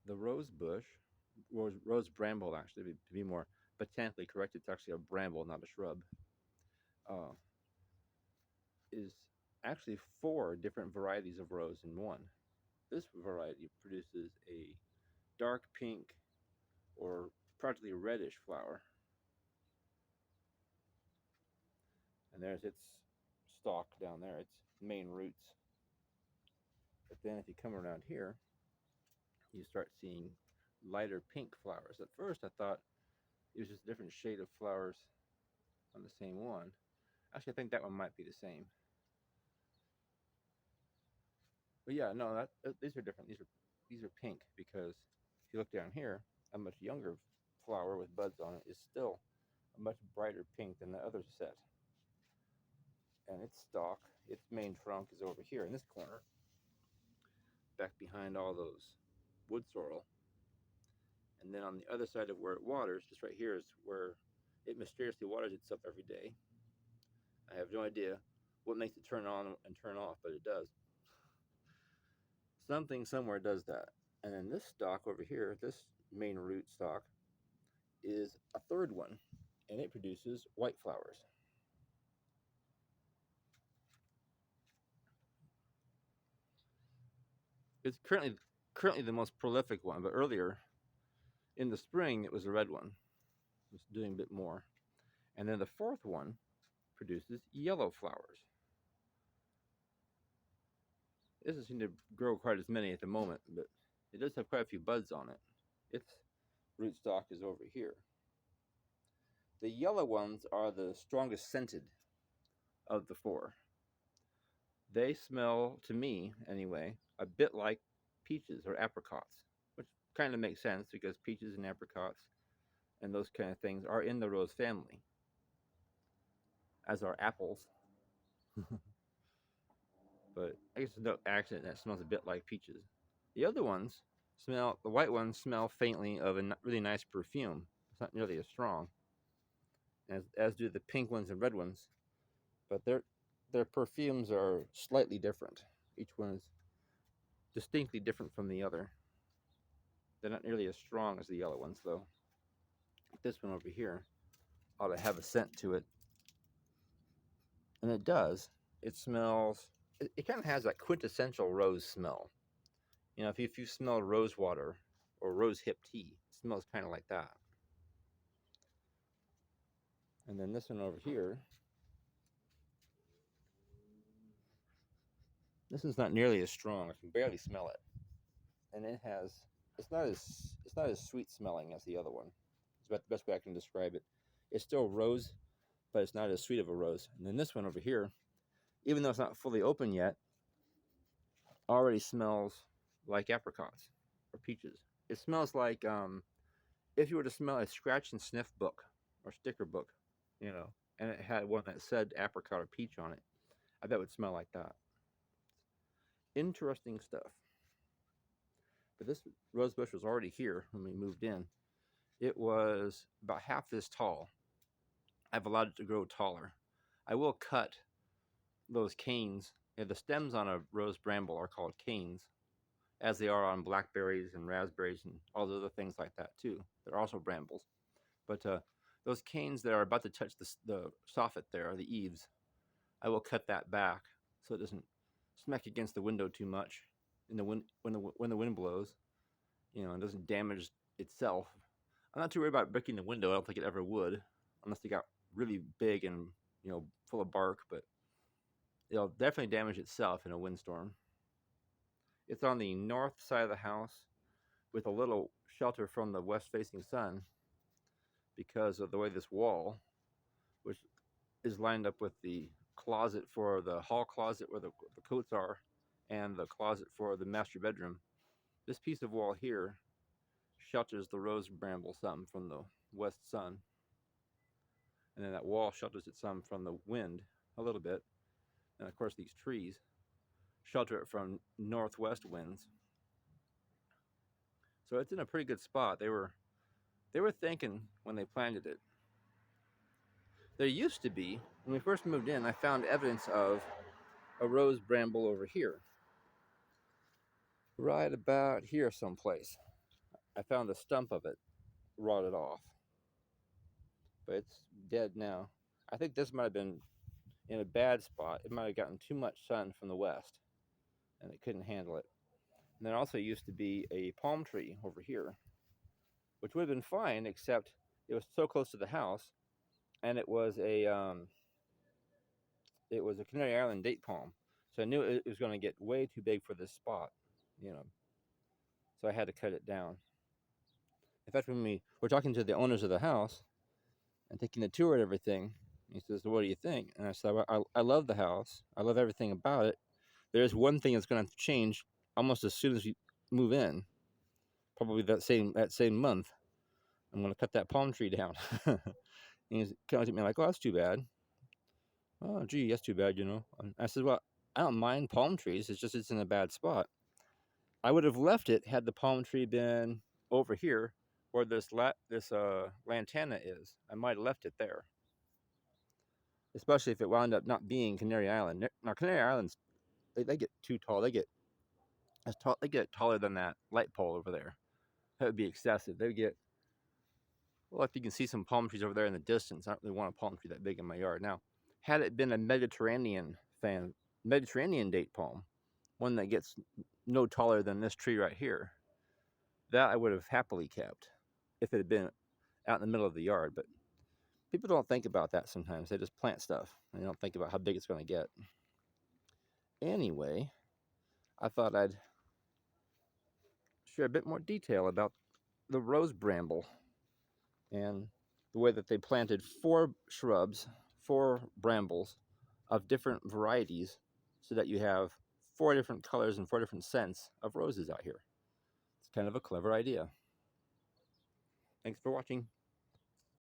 the rose bush, rose bramble actually, to be more botanically correct, it's actually a bramble, not a shrub, uh, is actually four different varieties of rose in one. This variety produces a dark pink or practically reddish flower, and there's its stalk down there, its main roots. But then if you come around here, you start seeing lighter pink flowers. At first, I thought it was just a different shade of flowers on the same one. Actually, I think that one might be the same. But yeah, no, these are different. These are pink because if you look down here, a much younger flower with buds on it is still a much brighter pink than the other set. And its stalk, its main trunk is over here in this corner, back behind all those wood sorrel. And then on the other side of where it waters, just right here, is where it mysteriously waters itself every day. I have no idea what makes it turn on and turn off, but it does. Something somewhere does that. And then this stalk over here, this main root stalk, is a third one, and it produces white flowers. It's currently the most prolific one, but earlier in the spring it was a red one. It's doing a bit more. And then the fourth one produces yellow flowers. It doesn't seem to grow quite as many at the moment, but it does have quite a few buds on it. Its rootstock is over here. The yellow ones are the strongest scented of the four. They smell, to me anyway, a bit like peaches or apricots, which kind of makes sense because peaches and apricots and those kind of things are in the rose family, as are apples. But I guess it's no accident that smells a bit like peaches. The other ones the white ones smell faintly of a really nice perfume. It's not nearly as strong as do the pink ones and red ones, but their perfumes are slightly different. Each one is distinctly different from the other. They're not nearly as strong as the yellow ones, though. This one over here ought to have a scent to it, and it does. It smells. It kind of has that quintessential rose smell. You know, if you smell rose water or rose hip tea, it smells kind of like that. And then this one over here, this one's not nearly as strong. I can barely smell it, and it's not as sweet smelling as the other one. It's about the best way I can describe it. It's still rose, but it's not as sweet of a rose. And then this one over here, even though it's not fully open yet, already smells like apricots or peaches. It smells like if you were to smell a scratch and sniff book or sticker book, and it had one that said apricot or peach on it. I bet it would smell like that. Interesting stuff. But this rose bush was already here when we moved in. It was about half this tall. I've allowed it to grow taller. I will cut those canes. Yeah, the stems on a rose bramble are called canes, as they are on blackberries and raspberries and all the other things like that too. They're also brambles. But those canes that are about to touch the soffit there, the eaves, I will cut that back so it doesn't smack against the window too much in the wind when the wind blows, and doesn't damage itself. I'm not too worried about breaking the window. I don't think it ever would, unless they got really big and full of bark. But it'll definitely damage itself in a windstorm. It's on the north side of the house with a little shelter from the west-facing sun because of the way this wall, which is lined up with the closet for the hall closet where the coats are and the closet for the master bedroom. This piece of wall here shelters the rose bramble some from the west sun. And then that wall shelters it some from the wind a little bit. And of course these trees shelter it from northwest winds. So it's in a pretty good spot. They were thinking when they planted it. There used to be, when we first moved in, I found evidence of a rose bramble over here. Right about here someplace. I found the stump of it rotted off, but it's dead now. I think this might have been in a bad spot. It might have gotten too much sun from the west, and it couldn't handle it. And there also used to be a palm tree over here, which would have been fine, except it was so close to the house, and it was a Canary Island date palm. So I knew it was going to get way too big for this spot, you know. So I had to cut it down. In fact, when we were talking to the owners of the house and taking the tour and everything, he says, "What do you think?" And I said, "Well, I love the house. I love everything about it. There's one thing that's going to have to change almost as soon as we move in, probably that same month. I'm going to cut that palm tree down." And he's kind of looked at me like, "Oh, that's too bad." "Oh, gee, that's too bad, you know." And I said, "Well, I don't mind palm trees. It's just it's in a bad spot. I would have left it had the palm tree been over here where this lantana is. I might have left it there, especially if it wound up not being Canary Island. Now, Canary Islands, they get too tall. They get as tall. They get taller than that light pole over there. That would be excessive. They would get well. If you can see some palm trees over there in the distance, I don't really want a palm tree that big in my yard. Now, had it been a Mediterranean date palm, one that gets no taller than this tree right here, that I would have happily kept if it had been out in the middle of the yard. But people don't think about that sometimes. They just plant stuff. They don't think about how big it's going to get. Anyway, I thought I'd share a bit more detail about the rose bramble and the way that they planted 4 shrubs, 4 brambles of different varieties so that you have 4 different colors and 4 different scents of roses out here. It's kind of a clever idea. Thanks for watching.